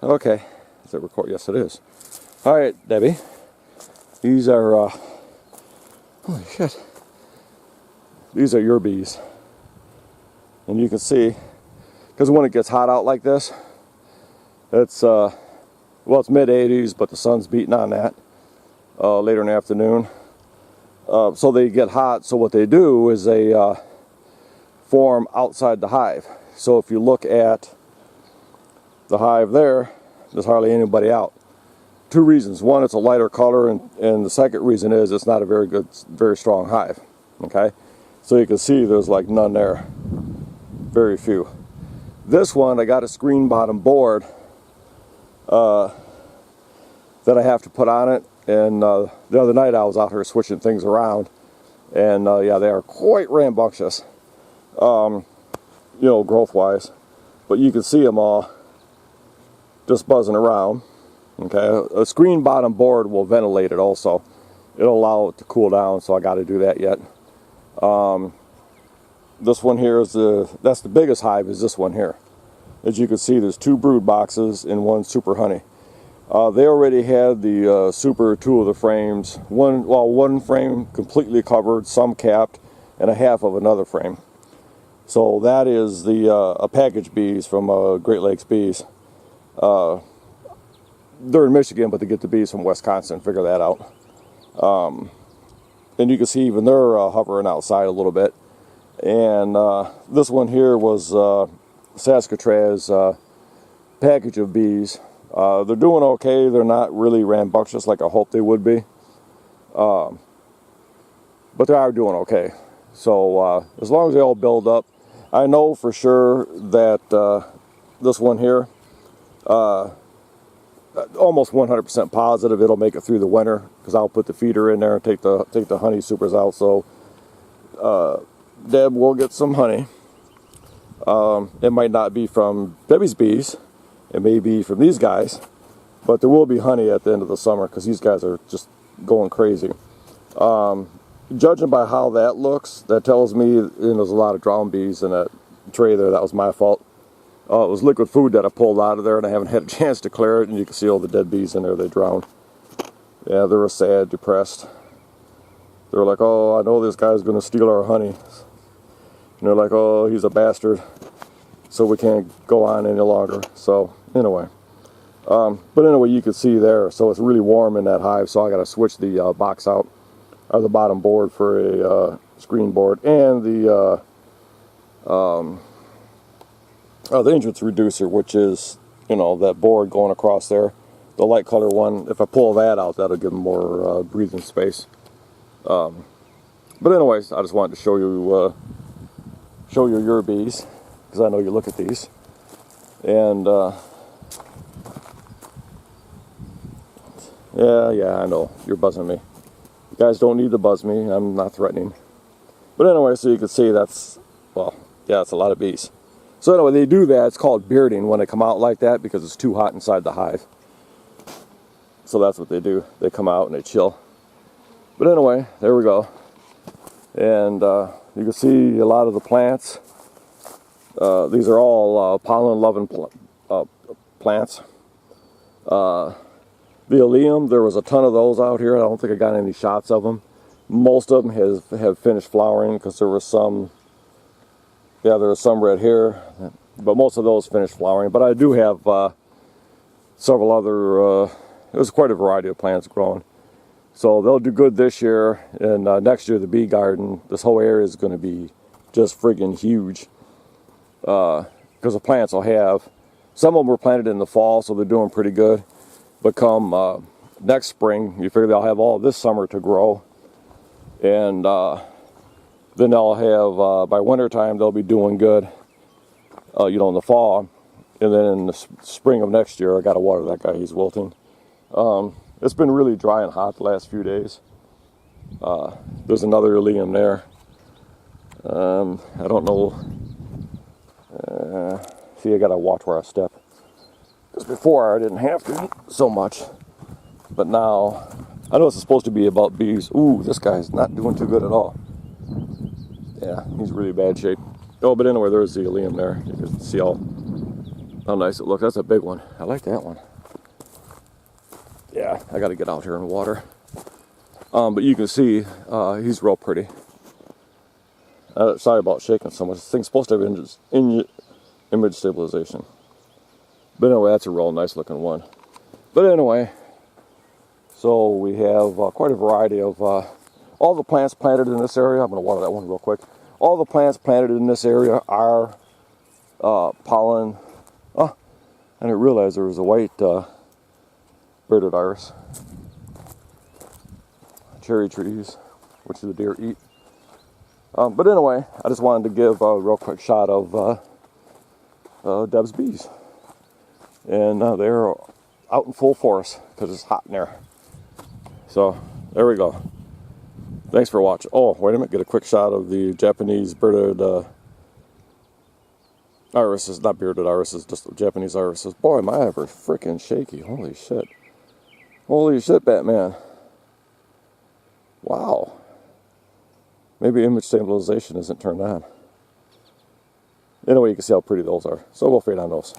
Okay, is it record? Yes, it is. All right, Debbie. These are, holy shit. These are your bees. And you can see, because when it gets hot out like this, it's, well, it's mid-80s, but the sun's beating on that later in the afternoon. So they get hot, so what they do is they form outside the hive. So if you look at the hive there, there's hardly anybody out. Two reasons. One, it's a lighter color, and the second reason is it's not a very strong hive. Okay? So you can see there's like none there. Very few. This one, I got a screen bottom board that I have to put on it, and the other night I was out here switching things around, and yeah, they are quite rambunctious, you know, growth wise, but you can see them all just buzzing around. Okay, a screen bottom board will ventilate it also. It'll allow it to cool down, so I got to do that yet. This one here is that's the biggest hive, is this one here. As you can see, there's 2 brood boxes and 1 super honey. They already had the super 2 of the frames. One frame completely covered, some capped, and a half of another frame. So that is the package bees from Great Lakes Bees. They're in Michigan, but they get the bees from Wisconsin. Figure that out. And you can see even they're hovering outside a little bit. And this one here was Saskatraz package of bees. They're doing okay. They're not really rambunctious like I hoped they would be. But they are doing okay. So as long as they all build up, I know for sure that this one here, almost 100% positive it'll make it through the winter, because I'll put the feeder in there and take the honey supers out. So Deb will get some honey. It might not be from Debbie's bees. It may be from these guys, but there will be honey at the end of the summer, because these guys are just going crazy. Judging by how that looks, that tells me there's a lot of drowned bees in that tray there. That was my fault. It was liquid food that I pulled out of there, and I haven't had a chance to clear it, and you can see all the dead bees in there. They drowned. Yeah, they were sad, depressed. They were like, oh, I know this guy's going to steal our honey. And they're like, oh, he's a bastard, so we can't go on any longer. So anyway, but anyway, you can see there, so it's really warm in that hive, so I got to switch the box out, or the bottom board, for a screen board, and the entrance reducer, which is, you know, that board going across there, the light color one. If I pull that out, that'll give them more breathing space. But anyways, I just wanted to show you your bees, because I know you look at these. And yeah, I know you're buzzing me. You guys don't need to buzz me. I'm not threatening. But anyway, so you can see that's, well, yeah, it's a lot of bees. So anyway, they do that. It's called bearding when they come out like that, because it's too hot inside the hive. So that's what they do. They come out and they chill. But anyway, there we go. And you can see a lot of the plants. These are all pollen-loving plants. The Allium, there was a ton of those out here. I don't think I got any shots of them. Most of them have finished flowering, because there was some. Yeah, there was some right here, but most of those finished flowering. But I do have several other, there's quite a variety of plants growing. So they'll do good this year, and next year the bee garden, this whole area is going to be just friggin' huge. Because the plants will have, some of them were planted in the fall, so they're doing pretty good. But come next spring, you figure they'll have all this summer to grow. And then they'll have, by winter time, they'll be doing good, you know, in the fall. And then in the spring of next year, I got to water that guy, he's wilting. It's been really dry and hot the last few days. There's another Allium there. I don't know. See, I got to watch where I step. Because before I didn't have to so much. But now, I know it's supposed to be about bees. Ooh, this guy's not doing too good at all. Yeah, he's really bad shape. Oh, but anyway, there's the Allium there. You can see all How nice it looks. That's a big one. I like that one. Yeah, I got to get out here in water. But you can see he's real pretty. Sorry about shaking so much. This thing's supposed to have image stabilization. But anyway, that's a real nice looking one. But anyway, so we have quite a variety of all the plants planted in this area. I'm going to water that one real quick. All the plants planted in this area are pollen. Oh, I didn't realize there was a white bearded iris. Cherry trees, which the deer eat. But anyway, I just wanted to give a real quick shot of Deb's bees. And they're out in full force because it's hot in there. So, there we go. Thanks for watching. Oh, wait a minute. Get a quick shot of the Japanese bearded irises. Not bearded irises, just the Japanese irises. Boy, am I ever freaking shaky. Holy shit. Holy shit, Batman. Wow. Maybe image stabilization isn't turned on. Anyway, you can see how pretty those are. So we'll fade on those.